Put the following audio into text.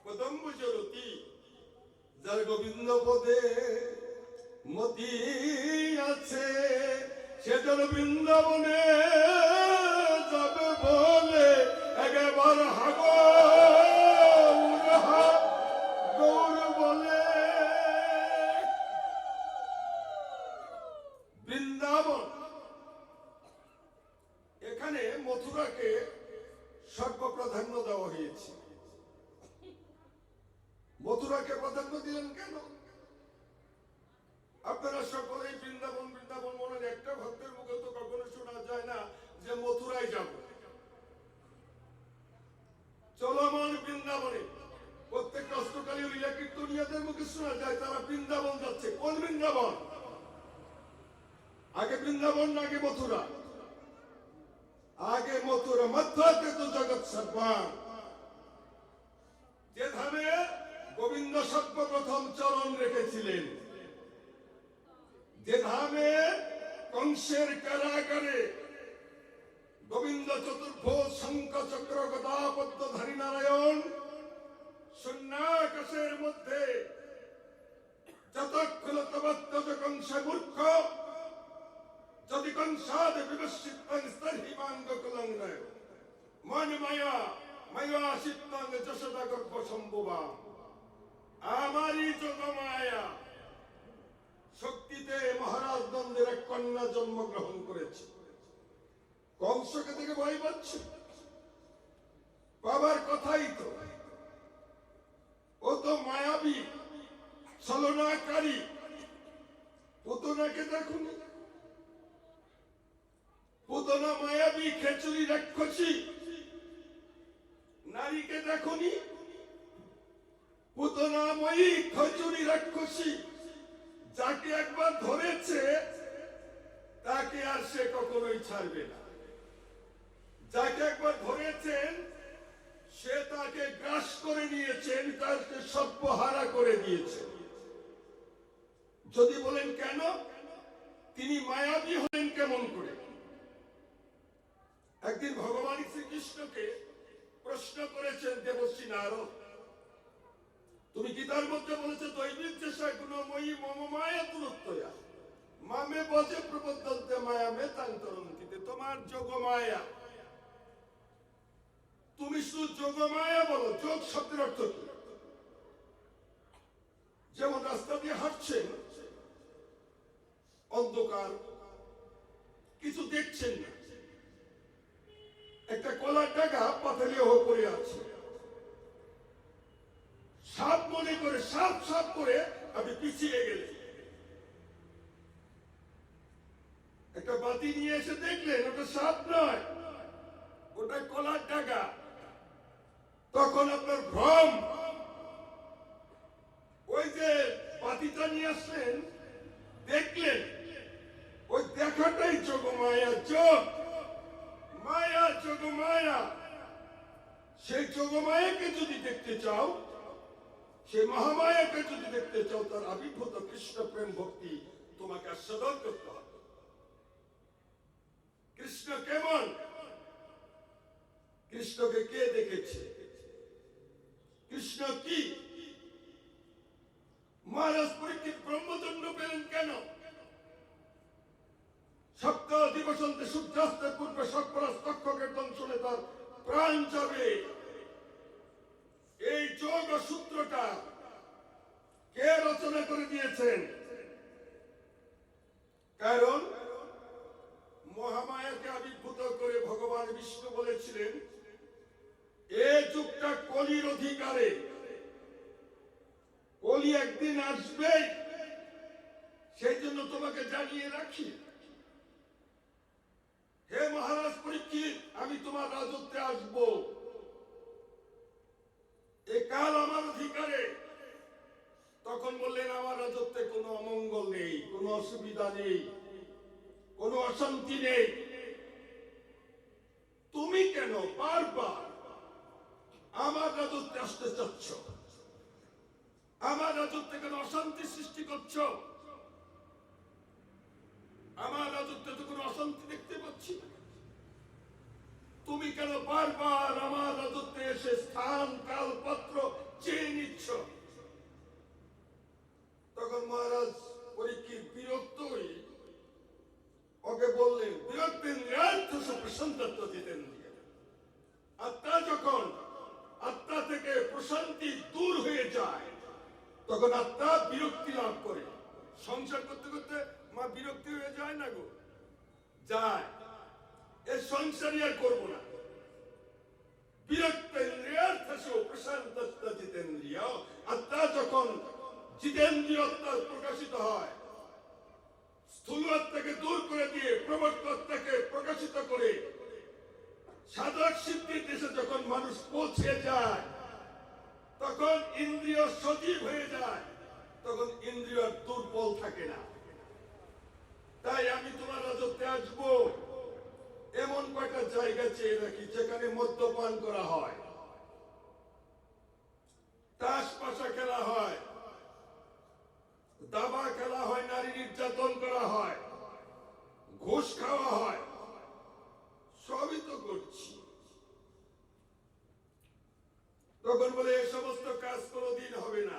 কদম্ব জরতি যার গোবিন্দ পদে মতি আছে, সেজন বৃন্দাবনে যাবে বলে একবার গৌর বলে। বৃন্দাবন, এখানে মথুরাকে সর্বপ্রাধান্য দেওয়া হয়েছে। মথুরাকে প্রাধান্য দিলেন কেন? আপনারা সকলেই বৃন্দাবন বৃন্দাবন বলেন, একটা ভক্তের মুখে তো কখনো শোনা যায় না যে মথুরায় যাব। চলমান বৃন্দাবনে প্রত্যেক অষ্টকালী লীলা কীর্তনীয়দের মুখে শোনা যায় তারা বৃন্দাবন যাচ্ছে। কোন বৃন্দাবন? আগে বৃন্দাবন না আগে মথুরা? আগে মথুরা। মধ্যে তো জগৎ সর্বান, যে ধামে গোবিন্দ সর্বপ্রথম চরণ রেখেছিলেন, যে ধামে কংসের কারাগারে গোবিন্দ চতুর্ভুজ শঙ্খ চক্র গদা পদ্মধারী নারায়ণ শূন্যাকাশের মধ্যে যতক্ষণ তবত্তজ কংস মূর্খ যদি কংসাদ বিবশিতাং স্তরহিমাঙ্গ কুলঙ্গয় মন মায়া মায়া শিত্তাঙ্গ যশোদা গর্ভ সম্ভবা। আমারই যোগ মায়া শক্তিতে মহারাজ নন্দের এক কন্যা জন্মগ্রহণ করেছে। কংসকে থেকে ভয় পাচ্ছে, বাবার কথাই তো। ও তো মায়াবী ছলনাকারী। পুতনাকে দেখুন, পুতনা মায়াবী খেচুরি রাক্ষসী। নারীকে দেখুনি, পুতনাময়ী খেচুরি রাক্ষসী। যাকে একবার ধরেছে তাকে আর সে কখনোই ছাড়বে না। যাকে একবার ধরেছেন সে তাকে গ্রাস করে নিয়েছেন, তাকে সর্বহারা করে দিয়েছেন। যদি বলেন কেন তিনি মায়াবী হলেন কেমন করে? একদিন ভগবান শ্রীকৃষ্ণকে প্রশ্ন করেছেন দেবশ্রী নারদ, তুমি গীতার মধ্যে বলেছো দৈবিক চেষ্টা গুণময়ী মম মায়া দূরত্বয়া মামে বজে প্রবদ্ধন্তে মায়া মে তান্তরন্তিতে। তোমার যোগ মায়া, তুমি শুধু যোগ মায়া বলো। যোগ শব্দের অর্থ কি? যেমন রাস্তা দিয়ে হাঁটছেন, অন্ধকার, কিছু দেখছেন না, একটা কলার ডাগা পাতালিয়া হয়ে পড়ে আছে, সাপ মনে করে সাপ সাপ করে আপনি পিছিয়ে গেলেন। একটা বাতি নিয়ে এসে দেখলেন ওটা সাপ নয়, ওটা কলার ডাগা। তখন আপনার ভ্রম। ওই যে বাতিটা নিয়ে আসলেন, দেখলেন, ওই দেখাটাই যোগ মায়া। যোগ মায়া, যোগ মায়া। সেই যোগ মায়াকে যদি দেখতে চাও, সেই মহামায়াকে যদি দেখতে চাও, তার আবির্ভূত কৃষ্ণ প্রেম ভক্তি তোমাকে আস্বাদন করতে হবে। কৃষ্ণ কেমন? কৃষ্ণকে কে দেখেছে? কৃষ্ণ কি? মহারাজ পরীক্ষিত ব্রহ্মচন্দ্র পেলেন কেন? সপ্তাহ দিবসন্তে সূর্যাস্তের পূর্বে সর্পরাজ তক্ষকের দংশনে তার প্রাণ যাবে। এই যোগ সূত্রটা কে রচনা করে দিয়েছেন? কারণ মহামায়াকে আবির্ভূত করে ভগবান বিষ্ণু বলেছিলেন এই যুগটা কলির অধিকারে, কলি একদিন আসবে, সেই জন্য তোমাকে জানিয়ে রাখি। হে মহারাজ পরীক্ষিত, আমি তোমার রাজত্বে আসব, এ কাল আমার অধিকারে। তখন বললেন আমার রাজত্বে কোনো অমঙ্গল নেই, কোনো অসুবিধা নেই, কোনো অশান্তি নেই। তুমি কেন বারবার আমার রাজত্বে আসতে চাচ্ছ? আমার রাজত্বে কেন অশান্তি সৃষ্টি করছো? আমার রাজত্বে তো কোনো অশান্তি দেখতে পাচ্ছি না। তুমি কেন বারবার আমার রাজত্বে এসে স্থান কাল পাত্র চেঞ্জ আত্মা থেকে প্রশান্তি দূর হয়ে যায়, তখন আত্মা বিরক্তি লাভ করে। সংসার করতে করতে মা বিরক্তি হয়ে যায় না গো, যায়। এ সংসারই আর করবো না। বিরক্তেন্দ্রিয়ার্থসু প্রশান্তস্ত জিতেন্দ্রিয়। আত্মা যখন জিতেন্দ্রিয়ত্ব প্রকাশিত হয়, স্থূল আত্মাকে দূর করে দিয়ে প্রবর্ত আত্মাকে প্রকাশিত করে সাধক সিদ্ধির দেশে যখন মানুষ পৌঁছে যায়, তখন ইন্দ্রিয় সজীব হয়ে যায়, তখন ইন্দ্রিয় দুর্বল থাকে না। তাই আমি তোমার রাজত্বে আসবো, এমন কয়টা জায়গা চেয়ে রাখি যেখানে মদ্যপান করা হয়, তাস পাশা খেলা হয়, দাবা খেলা হয়, নারী নির্যাতন করা হয়, ঘুষ খাওয়া হয়, সবই তো করছি। তখন বলে এই সমস্ত কাজ কোনোদিন হবে না।